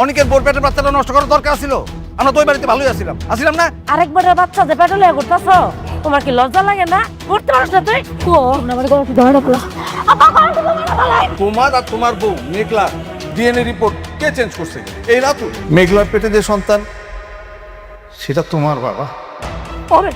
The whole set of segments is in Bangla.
অনেকের বোর পেটের বাচ্চাটা নষ্ট করার দরকার ছিল। আমরা তো ওই বাড়িতে ভালোই আসছিলাম না? আরেকবারের বাচ্চা যে পেটে লয়ে ঘুরতাছো, তোমার কি লজ্জা লাগে না? করতে পারছ না তুই? ও আমার গলা কি ধরে রাখলো? তোমার আর তোমার বউ মেঘলা ডিএনএ রিপোর্ট কে চেঞ্জ করছে? এই রাতু মেঘলার পেটে যে সন্তান সেটা তোমার বাবা। ওরে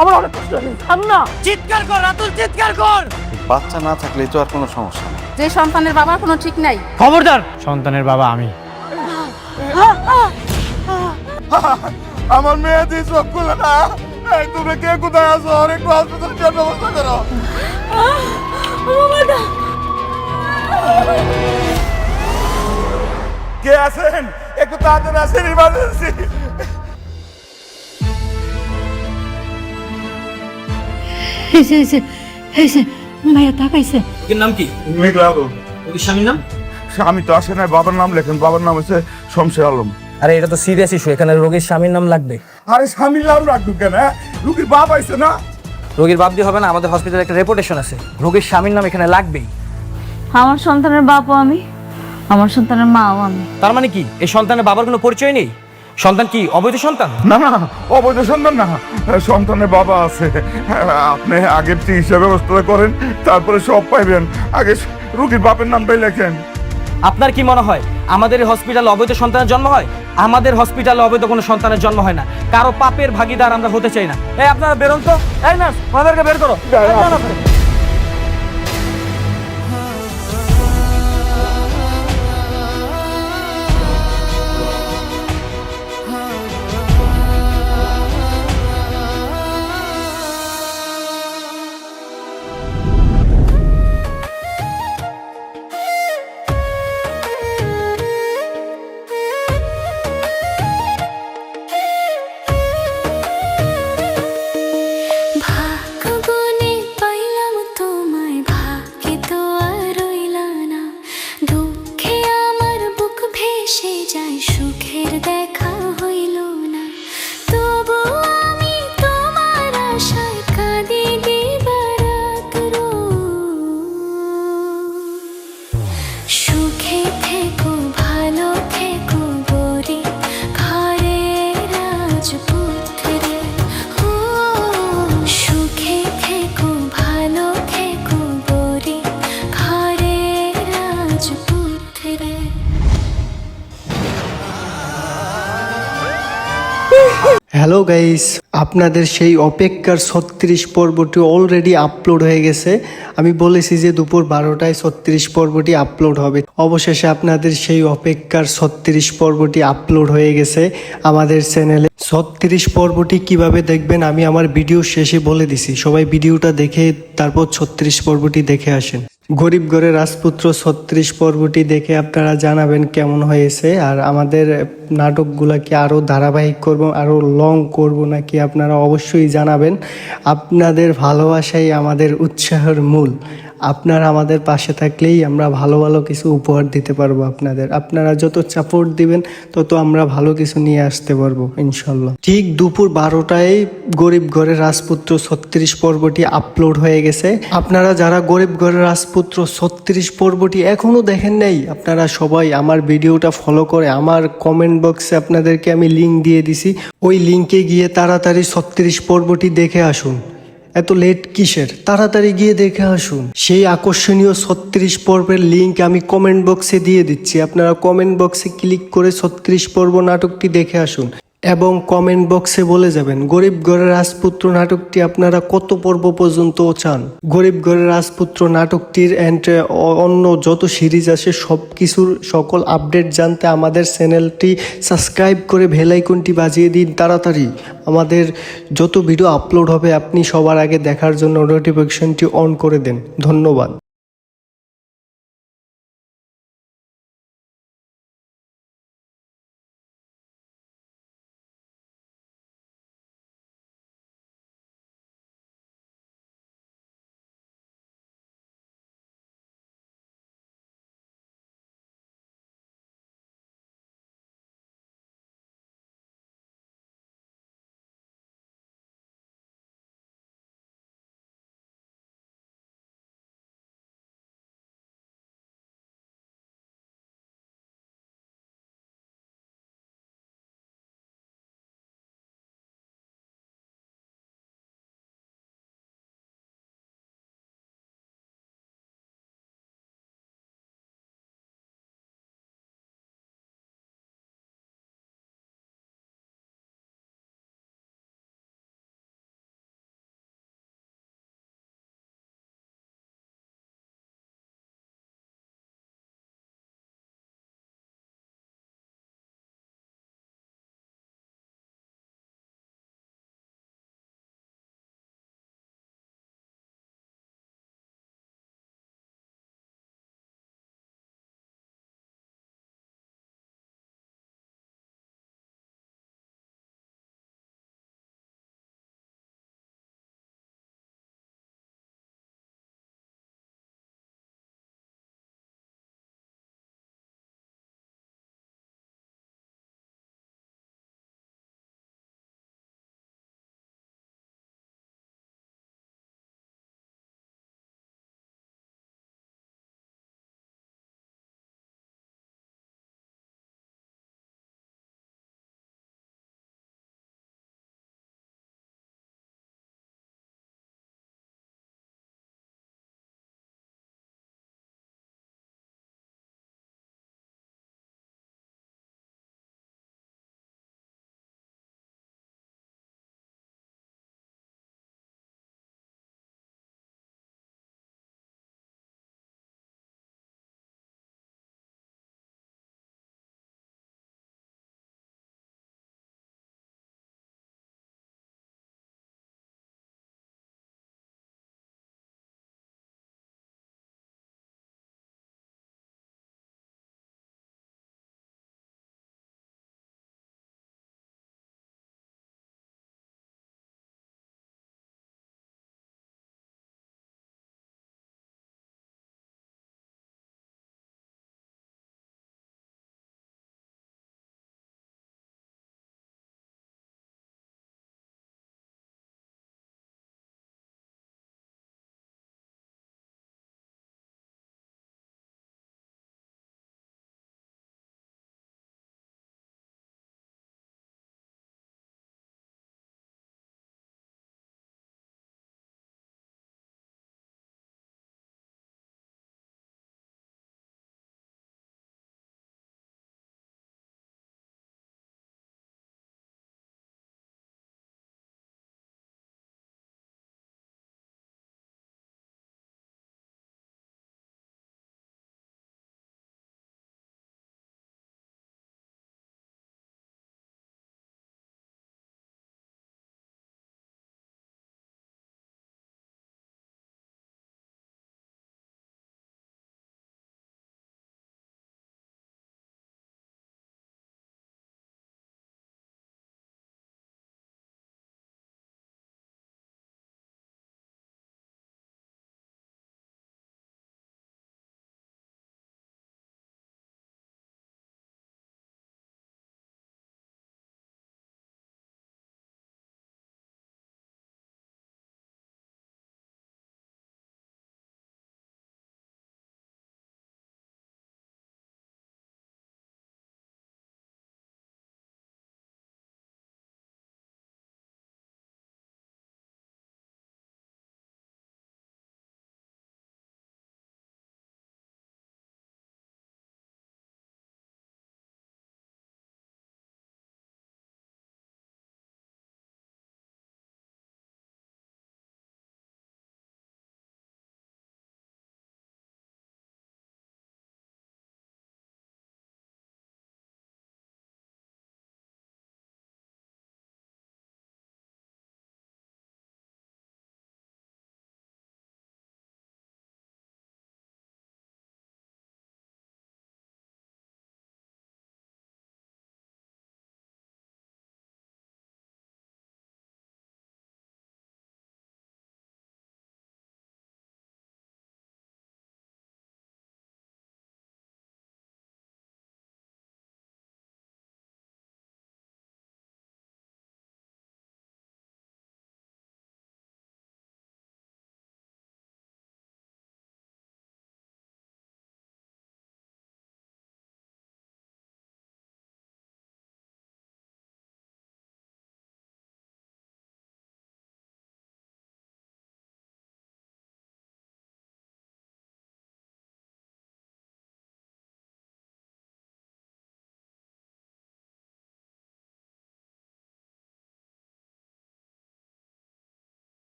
আমার অনেক কষ্ট হচ্ছে। না চিৎকার কর রাতুল, চিৎকার কর। বাচ্চা না থাকলে তো আর কোনো সমস্যা নেই। যে সন্তানের বাবার কোনো ঠিক নাই। খবরদার, সন্তানের বাবা আমি। আমার মেয়ে দিয়ে চোখ খুলে না। এই তুমি কে কোথায় আছো? একটু হসপিটালে যাওয়ার ব্যবস্থা করো। কে আছেন? একটু তাড়াতাড়ি আসেন, ইমার্জেন্সি। ভাইয়া তাকাইছে। এর নাম কি? মেঘলা ওর স্বামীর নাম? আমি তো আসে নাই, বাবার নাম লেখেন। বাবার নাম হচ্ছে শমশের আলম। আরে এটা তো সিরিয়াস ইস্যু, এখানে রোগীর স্বামীর নাম লাগবে। আরে স্বামীর নাম রাখবো কেন? রুগীর বাপ আইছে না? রোগীর বাপ দিয়ে হবে না, আমাদের হসপিটালে একটা রেপুটেশন আছে, রোগীর স্বামীর নাম এখানে লাগবেই। আমার সন্তানের বাপও আমি, আমার সন্তানের মাও আমি। তার মানে কি এই সন্তানের বাবার কোনো পরিচয় নেই? সন্তান কি অবৈধ সন্তান? না না, অবৈধ সন্তান না, সন্তানের বাবা আছে। আপনি আগে চিকিৎসা ব্যবস্থা করেন, তারপরে সব পাইবেন। আগে রুগীর বাপের নামটাই লেখেন। আপনার কি মনে হয় আমাদের এই হসপিটালে অবৈধ সন্তানের জন্ম হয়? আমাদের হসপিটালে অবৈধ কোনো সন্তানের জন্ম হয় না। কারো পাপের ভাগীদার আমরা হতে চাই না। এই আপনারা বেরোন তো। এই নার্স, ওনাদেরকে বের করো। ভাগ্যবনে পাইলাম তোমায়, ভাগ্যে তো আর রইলা না। দুঃখে আমার বুক ভেসে যায়, সুখের দেখা হইল না। তবু আমি তোমার আশায় কাঁদি দিবারাত সুখে থেকো, ভালো থেকো গরিব ঘরের রাজপুত্রে। সুখে থেকো, ভালো থেকো গরিব ঘরের রাজপুত্রে। হ্যালো গাইস, আপনাদের সেই অপেক্ষার 36 পর্বটি অলরেডি আপলোড হয়ে গেছে। আমি বলেছি যে দুপুর 12টায় 36 পর্বটি আপলোড হবে। অবশেষে আপনাদের সেই অপেক্ষার 36 পর্বটি আপলোড হয়ে গেছে আমাদের চ্যানেলে। 36 পর্বটি কিভাবে দেখবেন আমি আমার ভিডিও শেষে বলে দিছি। সবাই ভিডিওটা দেখে তারপর 36 পর্বটি দেখে আসেন। গরিব ঘরের রাজপুত্র 36 পর্বটি দেখে আপনারা জানাবেন কেমন হয়েছে। আর আমাদের নাটকগুলা কি আরও ধারাবাহিক করব, আরও লং করব নাকি আপনারা অবশ্যই জানাবেন। আপনাদের ভালোবাসাই আমাদের উৎসাহের মূল। আপনারা আমাদের পাশে থাকলেই আমরা ভালো ভালো কিছু উপহার দিতে পারবো আপনাদের। আপনারা যত সাপোর্ট দিবেন তত আমরা ভালো কিছু নিয়ে আসতে পারবো ইনশাল্লাহ। ঠিক দুপুর 12টায় গরিব ঘরের রাজপুত্র 36 পর্বটি আপলোড হয়ে গেছে। আপনারা যারা গরিব ঘরের রাজপুত্র 36 পর্বটি এখনো দেখেন নাই, আপনারা সবাই আমার ভিডিওটা ফলো করে আমার কমেন্ট বক্সে আপনাদেরকে আমি লিঙ্ক দিয়ে দিছি। ওই লিঙ্কে গিয়ে তাড়াতাড়ি 36 পর্বটি দেখে আসুন। এত লেট কিসের? তাড়াতাড়ি গিয়ে দেখে আসুন। সেই আকর্ষণীয় 36 পর্বের লিঙ্ক আমি কমেন্ট বক্সে দিয়ে দিচ্ছি। আপনারা কমেন্ট বক্সে ক্লিক করে 36 পর্ব নাটকটি দেখে আসুন এবং কমেন্ট বক্সে বলে যাবেন গরিব ঘরের রাজপুত্র নাটকটি আপনারা কত পর্ব পর্যন্ত চান। গরিব ঘরের রাজপুত্র নাটকটির অন্য যত সিরিজ আছে সব কিছুর সকল আপডেট জানতে আমাদের চ্যানেলটি সাবস্ক্রাইব করে বেল আইকনটি বাজিয়ে দিন তাড়াতাড়ি। আমাদের যত ভিডিও আপলোড হবে আপনি সবার আগে দেখার জন্য নোটিফিকেশনটি অন করে দেন। ধন্যবাদ।